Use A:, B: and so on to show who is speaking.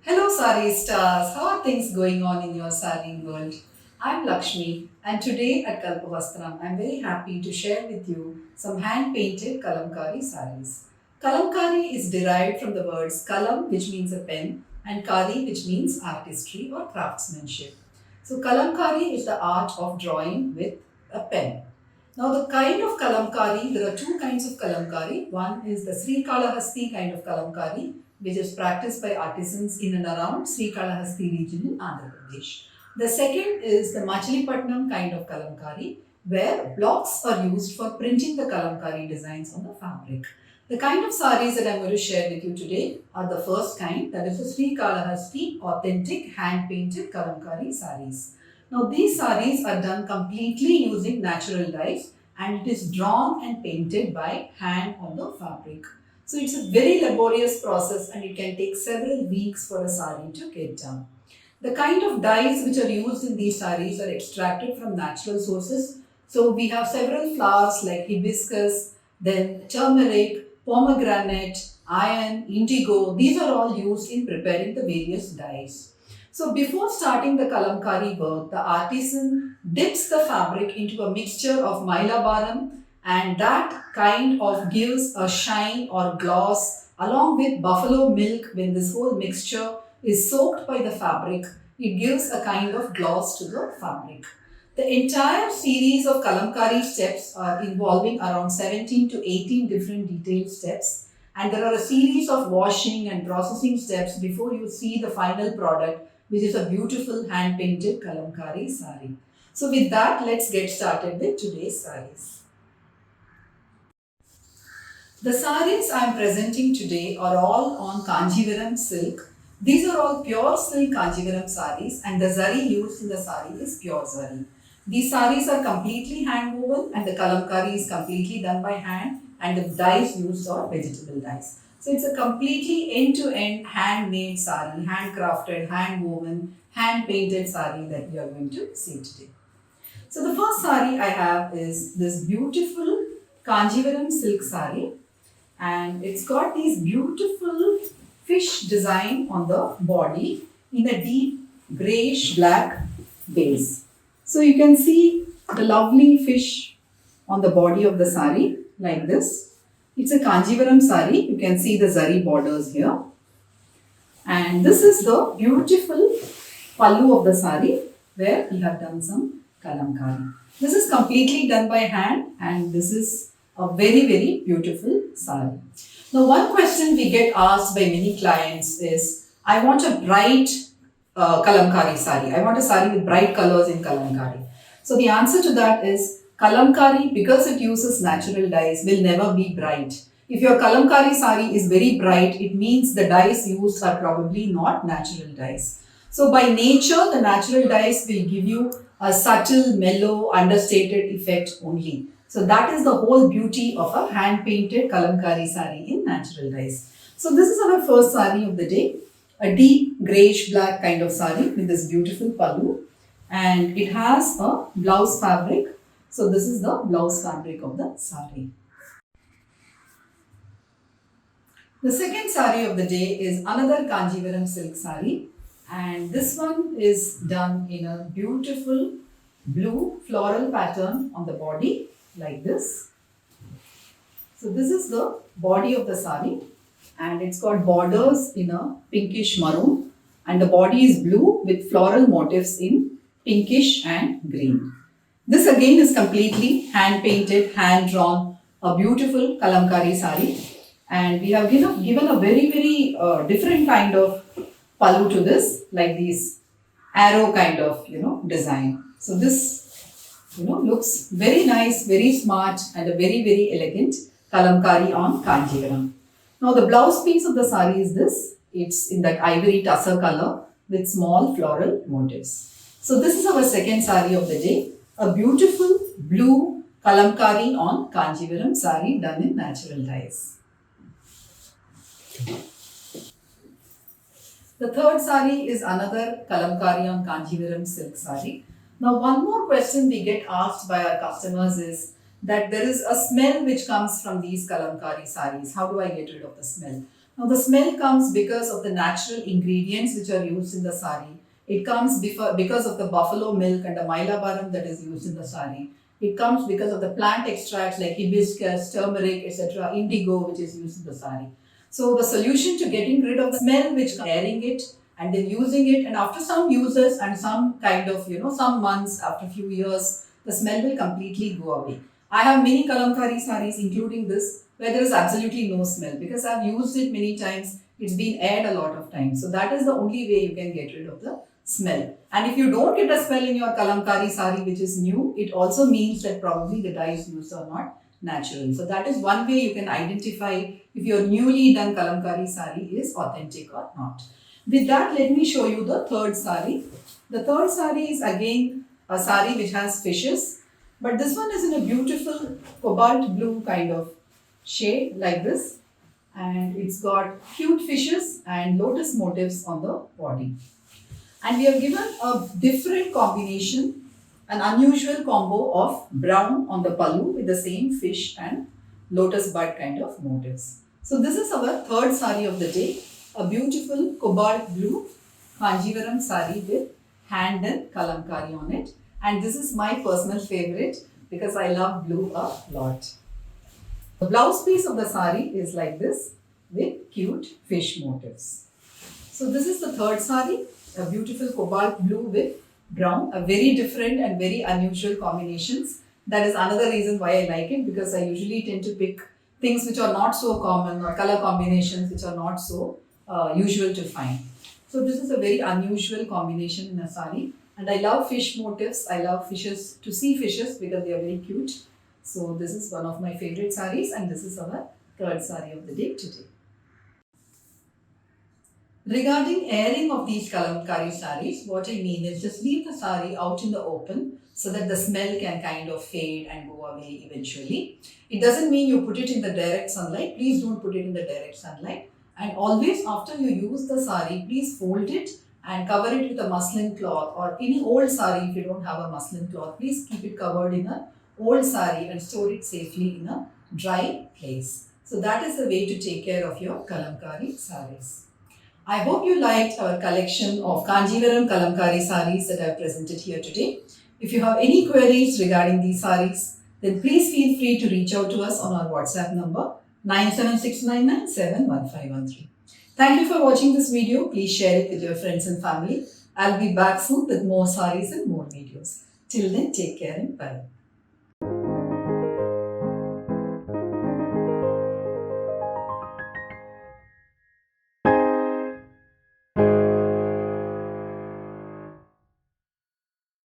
A: Hello, saree stars. How are things going on in your saree world? I'm Lakshmi, and today at Kalpavastram, I'm very happy to share with you some hand painted Kalamkari sarees. Kalamkari is derived from the words kalam, which means a pen, and kari, which means artistry or craftsmanship. So, Kalamkari is the art of drawing with a pen. Now, the kind of kalamkari, there are two kinds of kalamkari. One is the Sri Kalahasti kind of kalamkari, which is practiced by artisans in and around Sri Kalahasti region in Andhra Pradesh. The second is the Machilipatnam kind of kalamkari, where blocks are used for printing the kalamkari designs on the fabric. The kind of sarees that I'm going to share with you today are the first kind, that is the Sri Kalahasti authentic hand painted kalamkari sarees. Now, these sarees are done completely using natural dyes and it is drawn and painted by hand on the fabric. So, it's a very laborious process and it can take several weeks for a saree to get done. The kind of dyes which are used in these sarees are extracted from natural sources. So, we have several flowers like hibiscus, then turmeric, pomegranate, iron, indigo. These are all used in preparing the various dyes. So before starting the kalamkari work, the artisan dips the fabric into a mixture of mylabaram and that kind of gives a shine or gloss along with buffalo milk. When this whole mixture is soaked by the fabric, it gives a kind of gloss to the fabric. The entire series of kalamkari steps are involving around 17 to 18 different detailed steps, and there are a series of washing and processing steps before you see the final product, which is a beautiful hand painted Kalamkari saree. So, with that, let's get started with today's sarees. The sarees I am presenting today are all on Kanjivaram silk. These are all pure silk Kanjivaram sarees, and the zari used in the saree is pure zari. These sarees are completely hand woven, and the Kalamkari is completely done by hand, and the dyes used are vegetable dyes. So it's a completely end-to-end handmade saree, handcrafted, hand-woven, hand-painted saree that we are going to see today. So the first saree I have is this beautiful Kanjivaram silk saree, and it's got these beautiful fish design on the body in a deep greyish black base. So you can see the lovely fish on the body of the saree like this. It's a Kanjivaram saree. You can see the zari borders here. And this is the beautiful pallu of the saree where we have done some kalamkari. This is completely done by hand and this is a very, very beautiful saree. Now, one question we get asked by many clients is, I want a bright kalamkari saree. I want a saree with bright colors in kalamkari. So, the answer to that is kalamkari, because it uses natural dyes, will never be bright. If your kalamkari saree is very bright, it means the dyes used are probably not natural dyes. So, by nature, the natural dyes will give you a subtle, mellow, understated effect only. So, that is the whole beauty of a hand-painted kalamkari saree in natural dyes. So, this is our first saree of the day. A deep greyish black kind of saree with this beautiful pallu, and it has a blouse fabric. So this is the blouse fabric of the saree. The second saree of the day is another Kanjivaram silk saree, and this one is done in a beautiful blue floral pattern on the body like this. So this is the body of the saree, and it's got borders in a pinkish maroon, and the body is blue with floral motifs in pinkish and green. This again is completely hand painted, hand drawn, a beautiful kalamkari saree, and we have given a very, very different kind of pallu to this, like these arrow kind of design. So this looks very nice, very smart, and a very, very elegant kalamkari on Kanjivaram. Now the blouse piece of the saree is this. It's in that ivory tussar color with small floral motifs. So this is our second saree of the day. A beautiful blue kalamkari on Kanjivaram saree done in natural dyes. The third saree is another kalamkari on Kanjivaram silk saree. Now one more question we get asked by our customers is that there is a smell which comes from these kalamkari sarees. How do I get rid of the smell? Now the smell comes because of the natural ingredients which are used in the sari. It comes because of the buffalo milk and the mylabaram that is used in the sari. It comes because of the plant extracts like hibiscus, turmeric, etc., indigo which is used in the sari. So the solution to getting rid of the smell which airing it and then using it, and after some uses and some kind of, some months, after a few years, the smell will completely go away. I have many Kalamkari sarees including this where there is absolutely no smell because I've used it many times. It's been aired a lot of times. So that is the only way you can get rid of the smell. And if you don't get a smell in your Kalamkari sari which is new, it also means that probably the dyes used are not natural. So that is one way you can identify if your newly done Kalamkari sari is authentic or not. With that, let me show you the third sari. The third sari is again a sari which has fishes, but this one is in a beautiful cobalt blue kind of shade like this, and it's got cute fishes and lotus motifs on the body. And we have given a different combination, an unusual combo of brown on the pallu with the same fish and lotus bud kind of motifs. So this is our third sari of the day, a beautiful cobalt blue Kanjivaram sari with hand and Kalamkari on it. And this is my personal favorite because I love blue a lot. The blouse piece of the sari is like this with cute fish motifs. So this is the third sari, a beautiful cobalt blue with brown, a very different and very unusual combinations. That is another reason why I like it, because I usually tend to pick things which are not so common or color combinations which are not so usual to find. So this is a very unusual combination in a sari, and I love fish motifs. I love fishes, to see fishes because they are very cute. So this is one of my favorite saris, and this is our third sari of the day today. Regarding airing of these Kalamkari saris, what I mean is just leave the sari out in the open so that the smell can kind of fade and go away eventually. It doesn't mean you put it in the direct sunlight. Please don't put it in the direct sunlight. And always after you use the sari, please fold it and cover it with a muslin cloth or any old sari. If you don't have a muslin cloth, please keep it covered in a old sari and store it safely in a dry place. So that is the way to take care of your Kalamkari saris. I hope you liked our collection of Kanjivaram Kalamkari saris that I have presented here today. If you have any queries regarding these saris, then please feel free to reach out to us on our WhatsApp number 97699711513. Thank you for watching this video. Please share it with your friends and family. I'll be back soon with more saris and more videos. Till then, take care and bye.